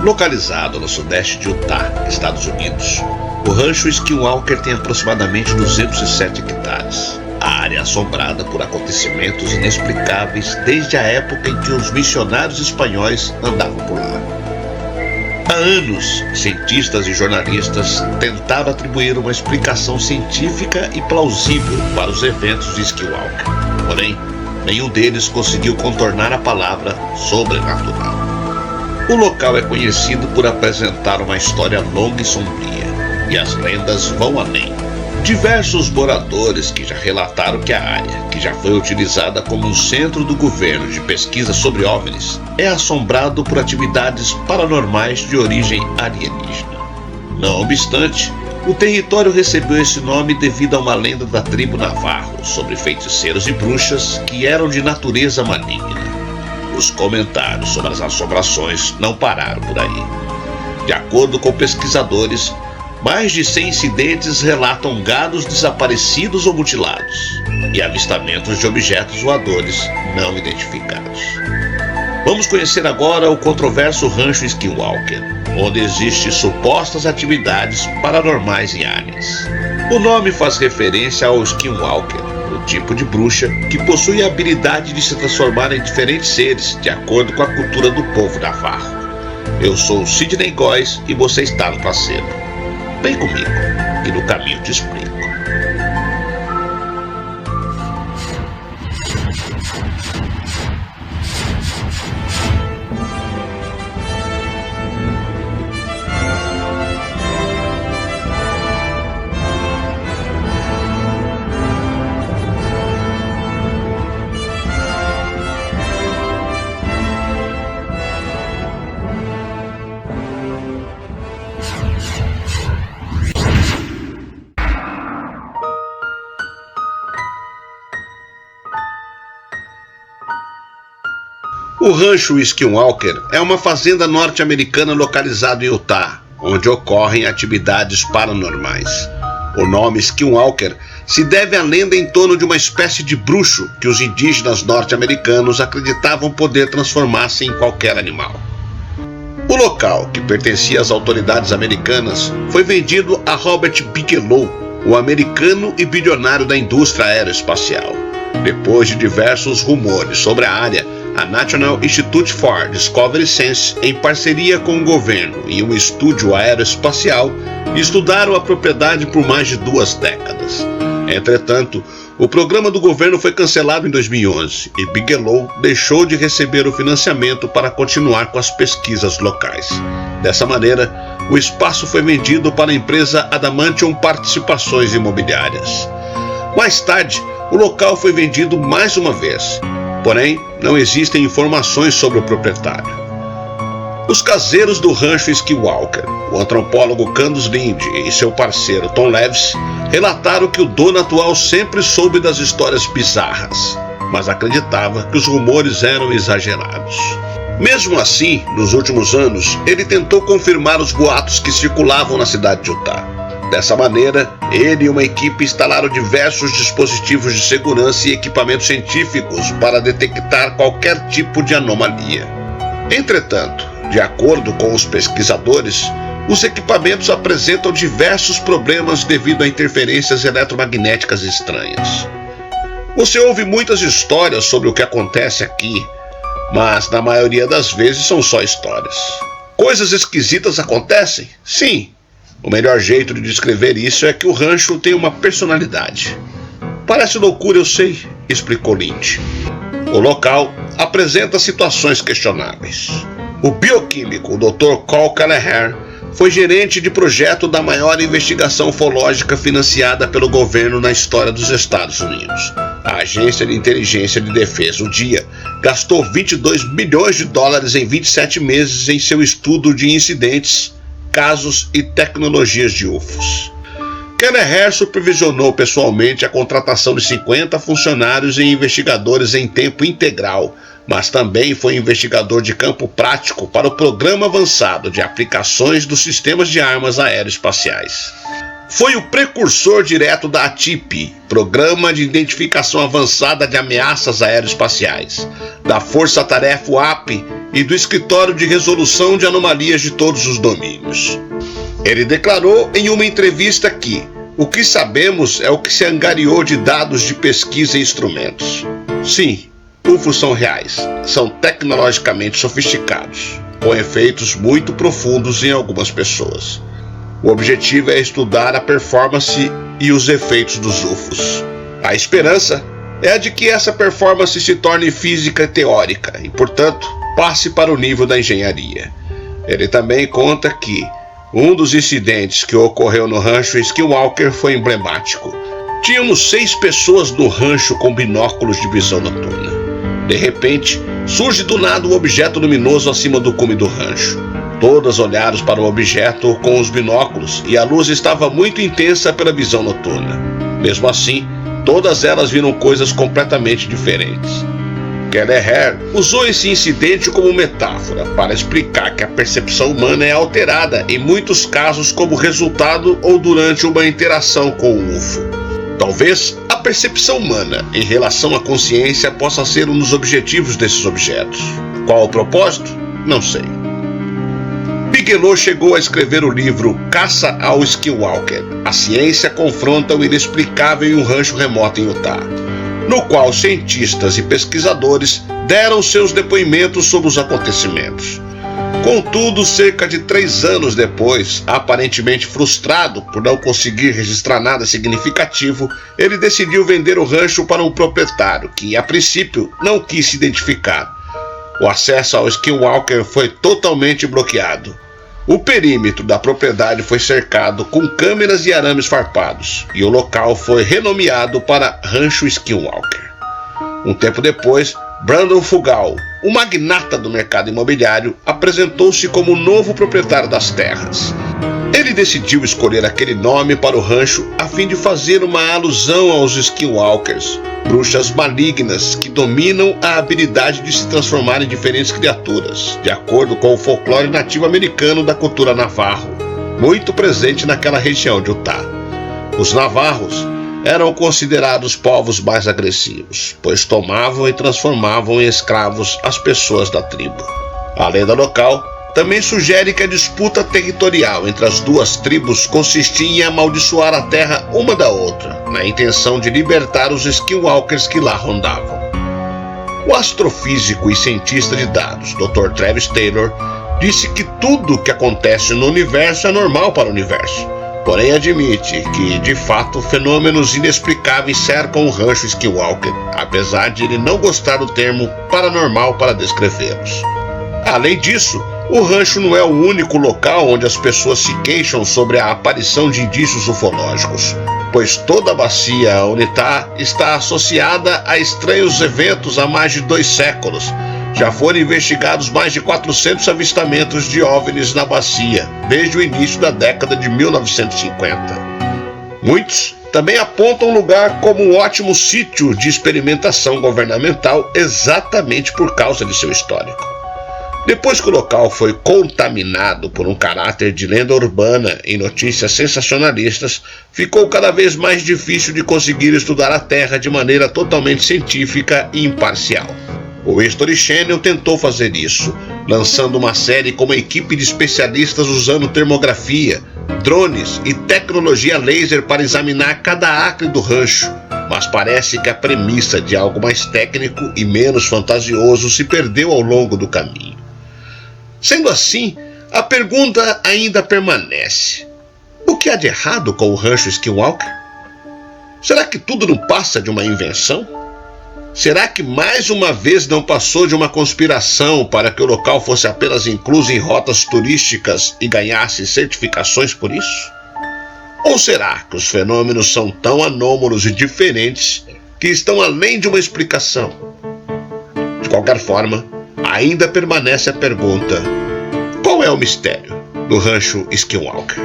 Localizado no sudeste de Utah, Estados Unidos, o rancho Skinwalker tem aproximadamente 207 hectares. A área é assombrada por acontecimentos inexplicáveis desde a época em que os missionários espanhóis andavam por lá. Há anos, cientistas e jornalistas tentaram atribuir uma explicação científica e plausível para os eventos de Skinwalker. Porém, nenhum deles conseguiu contornar a palavra sobrenatural. O local é conhecido por apresentar uma história longa e sombria, e as lendas vão além. Diversos moradores que já relataram que a área, que já foi utilizada como um centro do governo de pesquisa sobre OVNIs, é assombrado por atividades paranormais de origem alienígena. Não obstante, o território recebeu esse nome devido a uma lenda da tribo Navarro sobre feiticeiros e bruxas que eram de natureza maligna. Os comentários sobre as assombrações não pararam por aí. De acordo com pesquisadores, mais de 100 incidentes relatam gados desaparecidos ou mutilados e avistamentos de objetos voadores não identificados. Vamos conhecer agora o controverso rancho Skinwalker, onde existem supostas atividades paranormais em aliens. O nome faz referência ao Skinwalker, o tipo de bruxa que possui a habilidade de se transformar em diferentes seres, de acordo com a cultura do povo navarro. Eu sou Sidney Góes e você está no passeio. Vem comigo, que no caminho te explico. O rancho Skinwalker é uma fazenda norte-americana localizada em Utah, onde ocorrem atividades paranormais. O nome Skinwalker se deve à lenda em torno de uma espécie de bruxo que os indígenas norte-americanos acreditavam poder transformar-se em qualquer animal. O local, que pertencia às autoridades americanas, foi vendido a Robert Bigelow, o americano e bilionário da indústria aeroespacial. Depois de diversos rumores sobre a área, a National Institute for Discovery Science, em parceria com o governo e um estúdio aeroespacial, estudaram a propriedade por mais de 2 décadas. Entretanto, o programa do governo foi cancelado em 2011 e Bigelow deixou de receber o financiamento para continuar com as pesquisas locais. Dessa maneira, o espaço foi vendido para a empresa Adamantium Participações Imobiliárias. Mais tarde, o local foi vendido mais uma vez. Porém, não existem informações sobre o proprietário. Os caseiros do rancho Skinwalker, o antropólogo Candace Linde e seu parceiro Tom Levis, relataram que o dono atual sempre soube das histórias bizarras, mas acreditava que os rumores eram exagerados. Mesmo assim, nos últimos anos, ele tentou confirmar os boatos que circulavam na cidade de Utah. Dessa maneira, ele e uma equipe instalaram diversos dispositivos de segurança e equipamentos científicos para detectar qualquer tipo de anomalia. Entretanto, de acordo com os pesquisadores, os equipamentos apresentam diversos problemas devido a interferências eletromagnéticas estranhas. Você ouve muitas histórias sobre o que acontece aqui, mas na maioria das vezes são só histórias. Coisas esquisitas acontecem? Sim. O melhor jeito de descrever isso é que o rancho tem uma personalidade. Parece loucura, eu sei, explicou Lynch. O local apresenta situações questionáveis. O bioquímico Dr. Cole Kelleher foi gerente de projeto da maior investigação ufológica financiada pelo governo na história dos Estados Unidos. A Agência de Inteligência de Defesa, o DIA, gastou 22 bilhões de dólares em 27 meses em seu estudo de incidentes, casos e tecnologias de UFOs. Kelleher supervisionou pessoalmente a contratação de 50 funcionários e investigadores em tempo integral, mas também foi investigador de campo prático para o Programa Avançado de Aplicações dos Sistemas de Armas Aeroespaciais. Foi o precursor direto da ATIP, Programa de Identificação Avançada de Ameaças Aeroespaciais, da Força Tarefa UAP e do Escritório de Resolução de Anomalias de Todos os Domínios. Ele declarou em uma entrevista que o que sabemos é o que se angariou de dados de pesquisa e instrumentos. Sim, UFOs são reais, são tecnologicamente sofisticados, com efeitos muito profundos em algumas pessoas. O objetivo é estudar a performance e os efeitos dos UFOs. A esperança é a de que essa performance se torne física teórica e, portanto, passe para o nível da engenharia. Ele também conta que um dos incidentes que ocorreu no rancho Skinwalker foi emblemático. Tínhamos 6 pessoas no rancho com binóculos de visão noturna. De repente, surge do nada um objeto luminoso acima do cume do rancho. Todas olharam para o objeto com os binóculos e a luz estava muito intensa pela visão noturna. Mesmo assim, todas elas viram coisas completamente diferentes. Kelleher usou esse incidente como metáfora para explicar que a percepção humana é alterada em muitos casos como resultado ou durante uma interação com o UFO. Talvez a percepção humana em relação à consciência possa ser um dos objetivos desses objetos. Qual o propósito? Não sei. Bigelow chegou a escrever o livro Caça ao Skinwalker. A ciência confronta o inexplicável em um rancho remoto em Utah, no qual cientistas e pesquisadores deram seus depoimentos sobre os acontecimentos. Contudo, cerca de 3 anos depois, aparentemente frustrado por não conseguir registrar nada significativo, ele decidiu vender o rancho para um proprietário que, a princípio, não quis se identificar. O acesso ao Skinwalker foi totalmente bloqueado. O perímetro da propriedade foi cercado com câmeras e arames farpados, e o local foi renomeado para Rancho Skinwalker. Um tempo depois, Brandon Fugal, o magnata do mercado imobiliário, apresentou-se como o novo proprietário das terras. Ele decidiu escolher aquele nome para o rancho a fim de fazer uma alusão aos Skinwalkers, bruxas malignas que dominam a habilidade de se transformar em diferentes criaturas, de acordo com o folclore nativo americano da cultura navarro, muito presente naquela região de Utah. Os navarros eram considerados povos mais agressivos, pois tomavam e transformavam em escravos as pessoas da tribo. A lenda local também sugere que a disputa territorial entre as duas tribos consistia em amaldiçoar a terra uma da outra, na intenção de libertar os Skinwalkers que lá rondavam. O astrofísico e cientista de dados, Dr. Travis Taylor, disse que tudo o que acontece no universo é normal para o universo, porém admite que, de fato, fenômenos inexplicáveis cercam o rancho Skinwalker, apesar de ele não gostar do termo paranormal para descrevê-los. Além disso, o rancho não é o único local onde as pessoas se queixam sobre a aparição de indícios ufológicos, pois toda a bacia Unitá está associada a estranhos eventos há mais de 2 séculos. Já foram investigados mais de 400 avistamentos de OVNIs na bacia, desde o início da década de 1950. Muitos também apontam o lugar como um ótimo sítio de experimentação governamental exatamente por causa de seu histórico. Depois que o local foi contaminado por um caráter de lenda urbana e notícias sensacionalistas, ficou cada vez mais difícil de conseguir estudar a Terra de maneira totalmente científica e imparcial. O History Channel tentou fazer isso, lançando uma série com uma equipe de especialistas usando termografia, drones e tecnologia laser para examinar cada acre do rancho, mas parece que a premissa de algo mais técnico e menos fantasioso se perdeu ao longo do caminho. Sendo assim, a pergunta ainda permanece: o que há de errado com o rancho Skinwalker? Será que tudo não passa de uma invenção? Será que mais uma vez não passou de uma conspiração para que o local fosse apenas incluso em rotas turísticas e ganhasse certificações por isso? Ou será que os fenômenos são tão anômalos e diferentes que estão além de uma explicação? De qualquer forma, ainda permanece a pergunta: qual é o mistério do rancho Skinwalker?